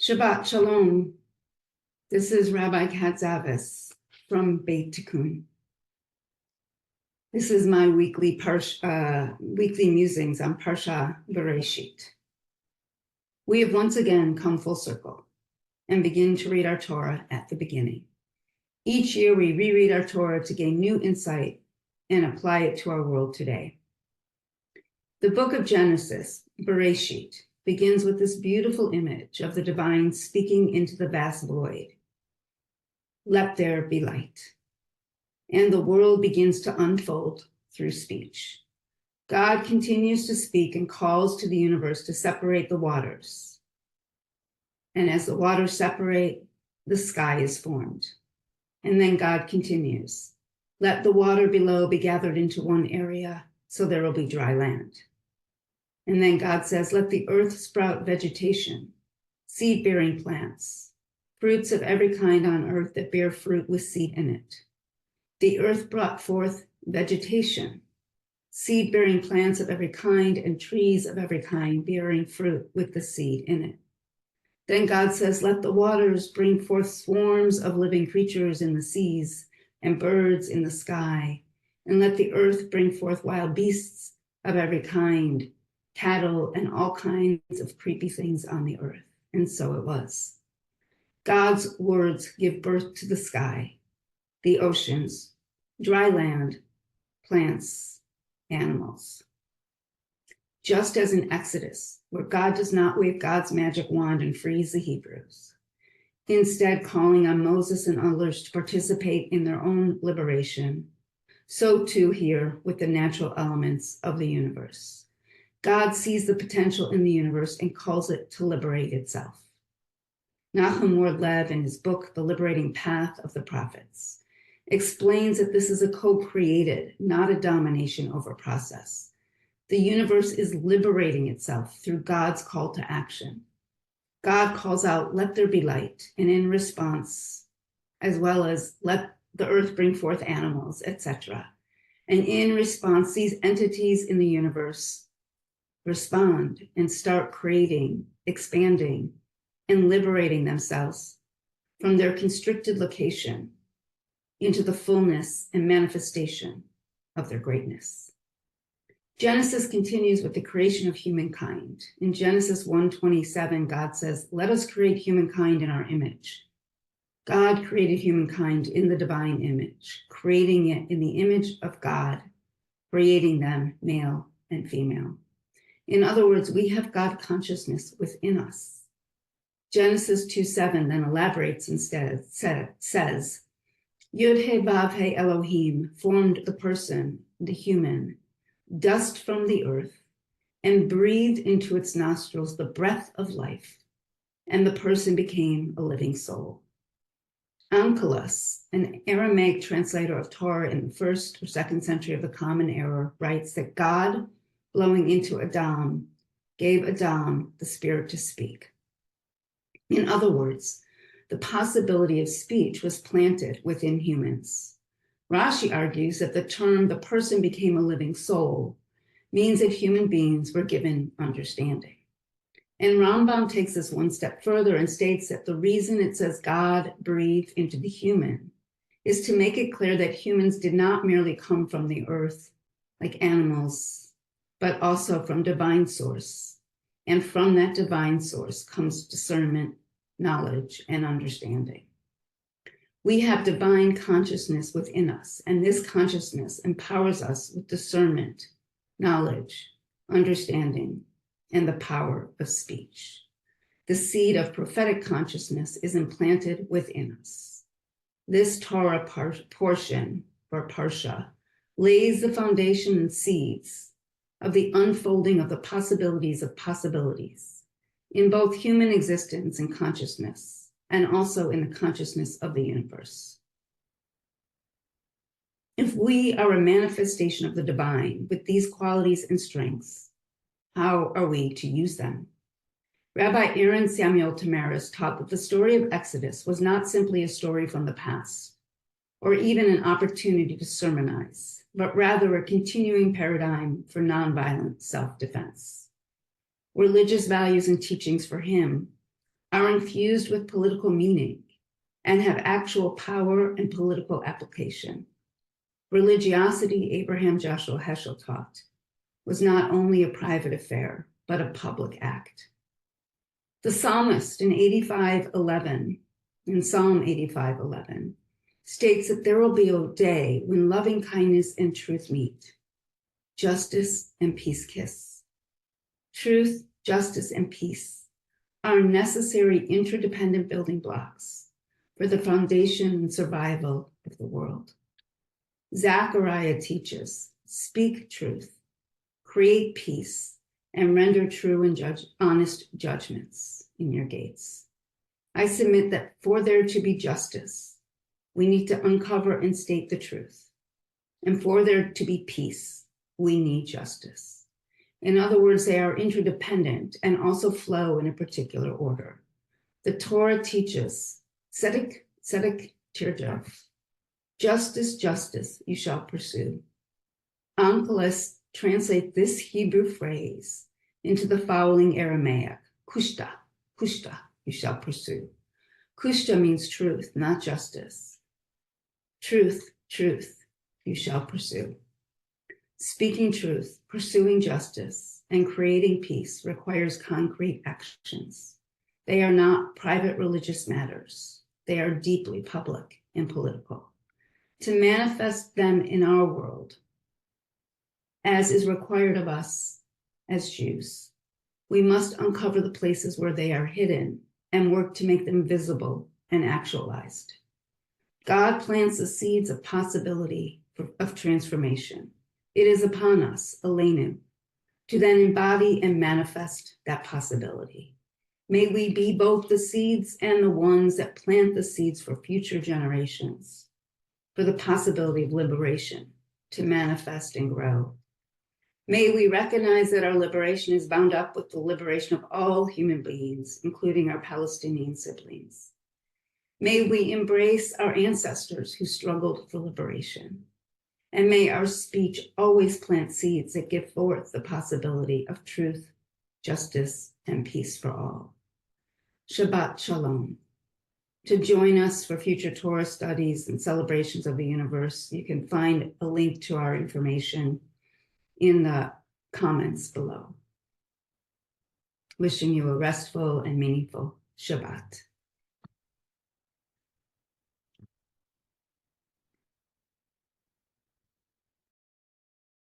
Shabbat Shalom. This is Rabbi Katzavis from Beit Tikkun. This is my weekly musings on Parsha Bereshit. We have once again come full circle and begin to read our Torah at the beginning. Each year we reread our Torah to gain new insight and apply it to our world today. The book of Genesis, Bereshit, begins with this beautiful image of the divine speaking into the vast void. Let there be light. And the world begins to unfold through speech. God continues to speak and calls to the universe to separate the waters. And as the waters separate, the sky is formed. And then God continues, let the water below be gathered into one area, so there will be dry land. And then God says, let the earth sprout vegetation, seed-bearing plants, fruits of every kind on earth that bear fruit with seed in it. The earth brought forth vegetation, seed-bearing plants of every kind, and trees of every kind bearing fruit with the seed in it. Then God says, let the waters bring forth swarms of living creatures in the seas and birds in the sky, and let the earth bring forth wild beasts of every kind, cattle, and all kinds of creepy things on the earth. And so it was. God's words give birth to the sky, the oceans, dry land, plants, animals. Just as in Exodus, where God does not wave God's magic wand and freeze the Hebrews, instead calling on Moses and others to participate in their own liberation, so too here with the natural elements of the universe. God sees the potential in the universe and calls it to liberate itself. Nachum Ward-Lev, in his book, The Liberating Path of the Prophets, explains that this is a co-created, not a domination over process. The universe is liberating itself through God's call to action. God calls out, let there be light, and in response, as well as let the earth bring forth animals, etc. And in response, these entities in the universe respond and start creating, expanding, and liberating themselves from their constricted location into the fullness and manifestation of their greatness. Genesis continues with the creation of humankind. In Genesis 1:27, God says, let us create humankind in our image. God created humankind in the divine image, creating it in the image of God, creating them male and female. In other words, we have God consciousness within us. Genesis 2:7 then elaborates instead, says, Yud-He Vav-He Elohim formed the person, the human, dust from the earth, and breathed into its nostrils the breath of life, and the person became a living soul. Onkelos, an Aramaic translator of Torah in the 1st or 2nd century of the Common Era, writes that God, blowing into Adam, gave Adam the spirit to speak. In other words, the possibility of speech was planted within humans. Rashi argues that the term, the person became a living soul, means that human beings were given understanding. And Rambam takes this one step further and states that the reason it says God breathed into the human is to make it clear that humans did not merely come from the earth like animals, but also from divine source. And from that divine source comes discernment, knowledge, and understanding. We have divine consciousness within us, and this consciousness empowers us with discernment, knowledge, understanding, and the power of speech. The seed of prophetic consciousness is implanted within us. This Torah portion, or Parsha, lays the foundation and seeds of the unfolding of the possibilities of possibilities in both human existence and consciousness, and also in the consciousness of the universe. If we are a manifestation of the divine with these qualities and strengths, how are we to use them? Rabbi Aaron Samuel Tamaris taught that the story of Exodus was not simply a story from the past, or even an opportunity to sermonize, but rather a continuing paradigm for nonviolent self-defense. Religious values and teachings for him are infused with political meaning and have actual power and political application. Religiosity, Abraham Joshua Heschel taught, was not only a private affair, but a public act. The psalmist in Psalm 85:11, states that there will be a day when loving kindness and truth meet, justice and peace kiss. Truth, justice, and peace are necessary interdependent building blocks for the foundation and survival of the world. Zechariah teaches, speak truth, create peace, and render true and honest judgments in your gates. I submit that for there to be justice, we need to uncover and state the truth. And for there to be peace, we need justice. In other words, they are interdependent and also flow in a particular order. The Torah teaches, tzedek, tzedek tirdof, justice, justice you shall pursue. Onkelos translate this Hebrew phrase into the following Aramaic, kushta, kushta, you shall pursue. Kushta means truth, not justice. Truth, truth, you shall pursue. Speaking truth, pursuing justice, and creating peace requires concrete actions. They are not private religious matters. They are deeply public and political. To manifest them in our world, as is required of us as Jews, we must uncover the places where they are hidden and work to make them visible and actualized. God plants the seeds of possibility of transformation. It is upon us, Elenu, to then embody and manifest that possibility. May we be both the seeds and the ones that plant the seeds for future generations, for the possibility of liberation to manifest and grow. May we recognize that our liberation is bound up with the liberation of all human beings, including our Palestinian siblings. May we embrace our ancestors who struggled for liberation. And may our speech always plant seeds that give forth the possibility of truth, justice, and peace for all. Shabbat Shalom. To join us for future Torah studies and celebrations of the universe, you can find a link to our information in the comments below. Wishing you a restful and meaningful Shabbat.